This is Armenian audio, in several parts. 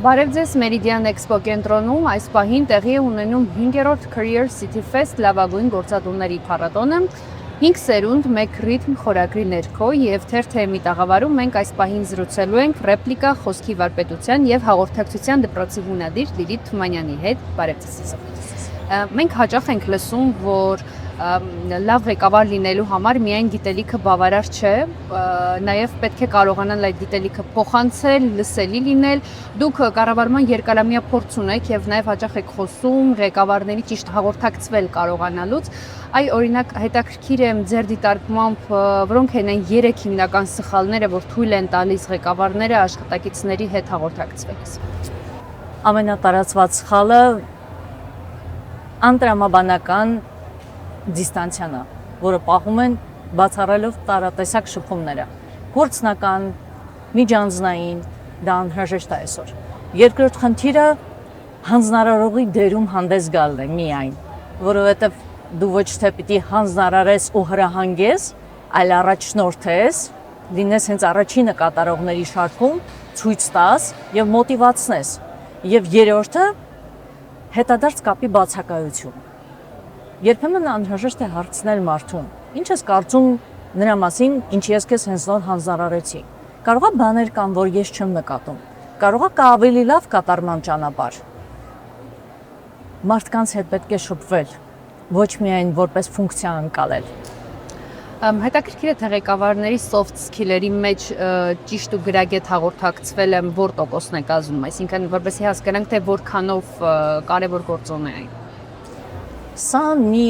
Բարև ձեզ Meridian Expo կենտրոնում այս պահին տեղի է ունենում 5-րդ Career City Fest լավագույն գործատուների փառատոնը 5 սերունդ 1 ռիթմ խորագրի ներքո եւ թերթեմի տաղավարում մենք այս պահին զրուցելու ենք ռեպլիկա խոսքի վարպետության եւ հաղորդակցության դպրոցի հիմնադիր Լիլիթ Թումանյանի հետ։ Բարև ձեզ։ Մենք հաճախ ենք լսում, որ լավ ղեկավար լինելու համար միայն գիտելիքը բավարար չէ, նաև պետք է կարողանալ այդ գիտելիքը փոխանցել, լսելի լինել։ Դուք կառավարման երկարամյա փորձ ունեք եւ նաև հաճախ եք խոսում ղեկավարների ճիշտ հաղորդակցվել կարողանալուց։ Այ օրինակ հետաքրքիր է ձեր դիտարկմամբ որոնք են այն 3 հիմնական սխալները, որ թույլ են տալիս ղեկավարները աշխատակիցների հետ հաղորդակցվելիս։ Ամենատարածված սխալը անտրամաբանական դիստանցիան է, որը պահում են բացառելով տարատեսակ շփումները։ Գործնական, միջանձնային, դա անհրաժեշտ է այսօր։ Երկրորդ խնդիրը հանձնարարողի դերում հանդես գալն է միայն, որովհետև դու ոչ թե պիտի հանձնարարես ու հրահանգես, այլ առաջնորդես, լինես հենց առաջինը կատարողների շարքում, ցույց տաս եւ մոտիվացնես։ Եվ երրորդը հետադարձ կապի բացակայություն։ Երբեմն անհրաժեշտ է հարցնել մարդուն. ինչ ես կարծում նրա մասին, ինչ ես քեզ հենց նոր հանձնարարեցի։ Կարող է բաներ կան, որ ես չեմ նկատում։ Կարող է կա ավելի լավ կատարման ճանապարհ։ Մարդկանց հետ պետք է շփվել, ոչ միայն որպես ֆունկցիա անցալել։ Հետաքրքիր է թե ղեկավարների soft skill-երի մեջ ճիշտ ու գրագետ հաղորդակցվելը որ տոկոսն է կազմում, այսինքն որպեսզի հասկանանք թե որքանով կարևոր գործոն է այն։ Սա մի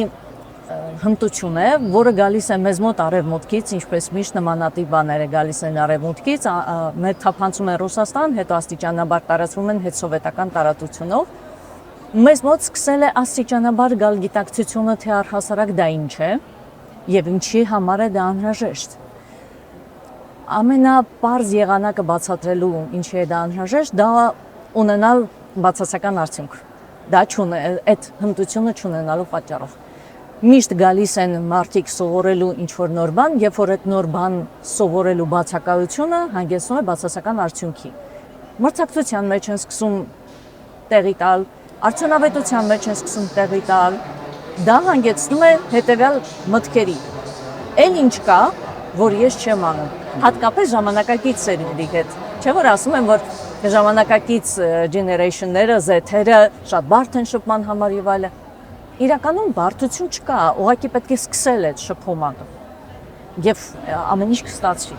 հմտություն է, որը գալիս է մեզ մոտ արևմուտքից, ինչպես միշտ նմանատիպ բաները գալիս են արևմուտքից, մեր թափանցում են Ռուսաստան, հետո աստիճանաբար տարածվում են հետսովետական տարածությունով։ Մեզ մոտ սկսել է աստիճանաբար գալ գիտակցությունը, թե առհասարակ դա ինչ է եւ ինչի համար է դա անհրաժեշտ։ Ամենապարզ եղանակը բացատրելու ինչի է դա անհրաժեշտ, դա ունենալ բացասական արդյունք։ Դա չունե, այդ հմտությունը չունենալու պատճառով։ Միշտ գալիս են մարդիկ սովորելու ինչ-որ նոր բան, երբ որ այդ նոր բան սովորելու բացակայությունը հանգեցնում է բացասական արդյունքի։ Մրցակցության մեջ են սկսում տեղի տալ, արդյունավետության մեջ են սկսում տեղի տալ, դա հանգեցնում է հետևյալ մտքերի։ Այն ինչ կա, որ ես չեմ անում, հատկապես ժամանակակից սերունդի հետ։ Չէ՞ որ ասում են, որ ժամանակակից generation-ները, Z-երը շատ բարդ են շփման համար եւ այլն։ Իրականում բարդություն չկա, ուղղակի պետք է սկսել այդ շփումը եւ ամեն ինչ կստացվի։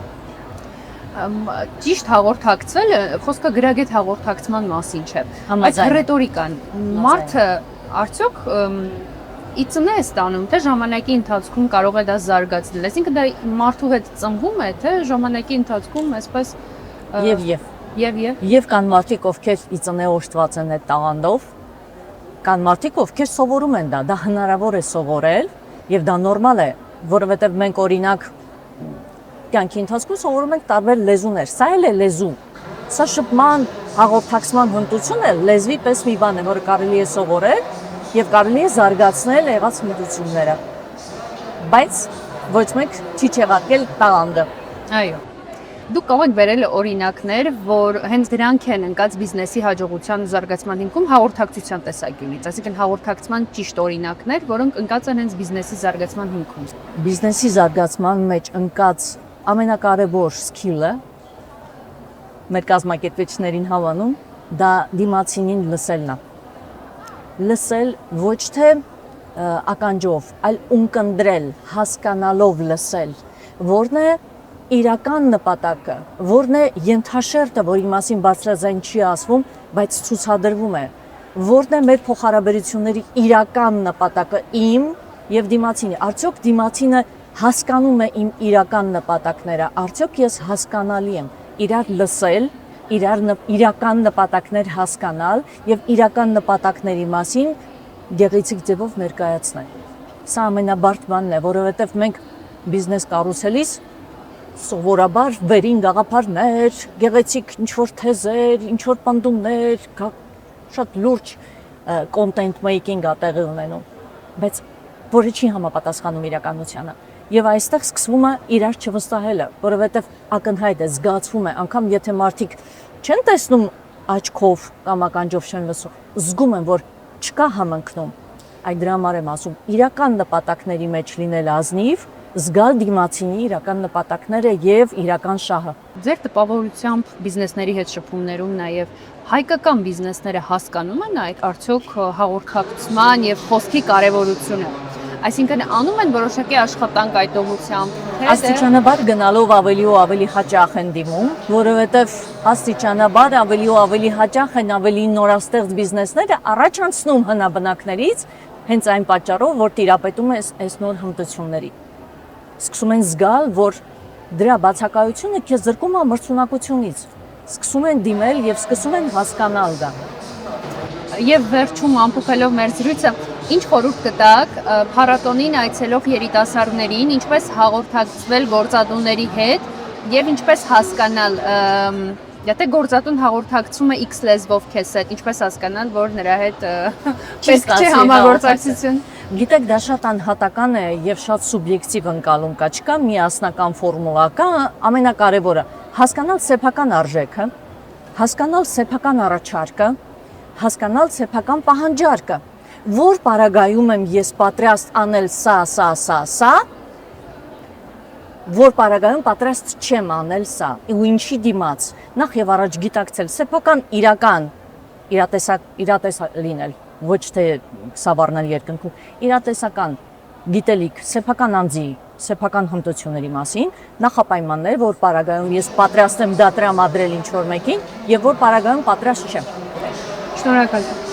Ճիշտ հաղորդակցվելը խոսքը գրագետ հաղորդակցման մասին չէ։ Այդ ռետորիկան մարդը արդյոք իծն է ստանում, թե ժամանակի ընթացքում կարող է դա զարգացնել։ Այսինքն դա մարդու հետ ծնվում է, թե ժամանակի ընթացքում այսպես Եվ կան մարդիկ, ովքեր իծն է օժտված են այդ տաղանդով, կան մարդիկ, ովքեր սովորում են դա հնարավոր է սովորել եւ դա նորմալ է, որովհետեւ մենք օրինակ կյանքի ընթացքում սովորում ենք տարբեր լեզուներ, սա էլ է լեզու, սա շփման, հաղորդակցման հմտություն է, լեզվի պես մի բան է, որը կարելի է սովորել եւ կարելի է զարգացնել եղած հմտությունները, բայց ոչ մեկ չի չեղարկել տաղանդը։ Այո։ Դուք կարող եք վերել օրինակներ, որ հենց դրանք են ընկած բիզնեսի հաջողության ու զարգացման հիմքում հաղորդակցության տեսակետից, այսինքն հաղորդակցման ճիշտ օրինակներ, որոնք ընկած են հենց բիզնեսի զարգացման հիմքում։ Բիզնեսի զարգացման մեջ ընկած ամենակարևոր սկիլը մեր կազմակերպիչներին հավանում, դա դիմացինին լսելն է։ Լսել ոչ թե ականջով, այլ ունկնդրել, հասկանալով լսել, որն է իրական նպատակը, որն է ենթաշերտը, որի մասին բարձրաձայն չի ասվում, բայց ցուցադրվում է, որն է մեր փոխհարաբերությունների իրական նպատակը իմ եւ դիմացինի։ Արդյոք դիմացինը հասկանում է իմ իրական նպատակները, արդյոք ես հասկանալի եմ, իրար լսել, իրական նպատակներ հասկանալ եւ իրական նպատակների մասին գեղեցիկ ձևով ներկայացնել։ Սա ամենաբարդ բանն է, որովհետեւ մենք բիզնես կառուցելիս սովորաբար վերին գաղափարներ, գեղեցիկ ինչ-որ թեզեր, ինչ-որ պնդումներ, շատ լուրջ content making է տեղի ունենում, բայց որը չի համապատասխանում իրականությանը։ Եվ այստեղ սկսվում է իրար չվստահելը, որովհետև ակնհայտ է, զգացվում է, անգամ եթե մարդիկ չեն տեսնում աչքով կամ ականջով չեն լսում, զգում են, որ չկա համընկնում, այդ դրա համար եմ ասում, իրական նպատակների մեջ լինել ազնիվ, զգալ դիմացինի իրական նպատակները եւ իրական շահը։ Ձեր տպավորությամբ բիզնեսների հետ շփումներում նաև հայկական բիզնեսները հասկանում են այդ արդյոք հաղորդակցման եւ խոսքի կարեւորությունը։ Այսինքն անում են որոշակի աշխատանք այդ ուղղությամբ։ Աստիճանաբար գնալով ավելի ու ավելի հաճախ են դիմում, որովհետև աստիճանաբար ավելի ու ավելի հաճախ են ավելի նորաստեղծ բիզնեսները առաջ անցնում հնաբնակներից, հենց այն պատճառով, որ տիրապետում է այս նոր հմտությունների։ Սկսում են զգալ, որ դրա բացակայությունը քեզ զրկում է մրցունակությունից։ Սկսում են դիմել եւ սկսում են հասկանալ դա։ Եվ վերջում ամփոփելով մեր զրույցը, ինչ խորհուրդ կտաք փառատոնին այցելող երիտասարդներին, ինչպես հաղորդակցվել գործատուների հետ եւ ինչպես հասկանալ, եթե գործատուն հաղորդակցում է X լեզվով քեզ հետ, ինչպես հասկանալ, որ նրա հետ պետք չէ համագործակցություն։ Գիտեք, դա շատ անհատական է եւ շատ սուբյեկտիվ ընկալում կա, չկա միասնական ֆորմուլա, կա ամենակարևորը հասկանալ սեփական արժեքը, հասկանալ սեփական առաջարկը, հասկանալ սեփական պահանջարկը, որ պարագայում եմ ես պատրաստ անել սա, որ պարագայում պատրաստ չեմ անել սա, ու ինչի դիմաց, նախ եւ առաջ գիտակցել սեփական իրատեսակ լինել, ոչ թե սավառնել երկնքում, իրատեսական գիտելիք, սեփական անձի, սեփական հմտությունների մասին, նախապայմաններ, որ պարագայում ես պատրաստ եմ դա տրամադրել ինչ-որ մեկին եւ որ պարագայում պատրաստ չեմ։ Շնորհակալ եմ։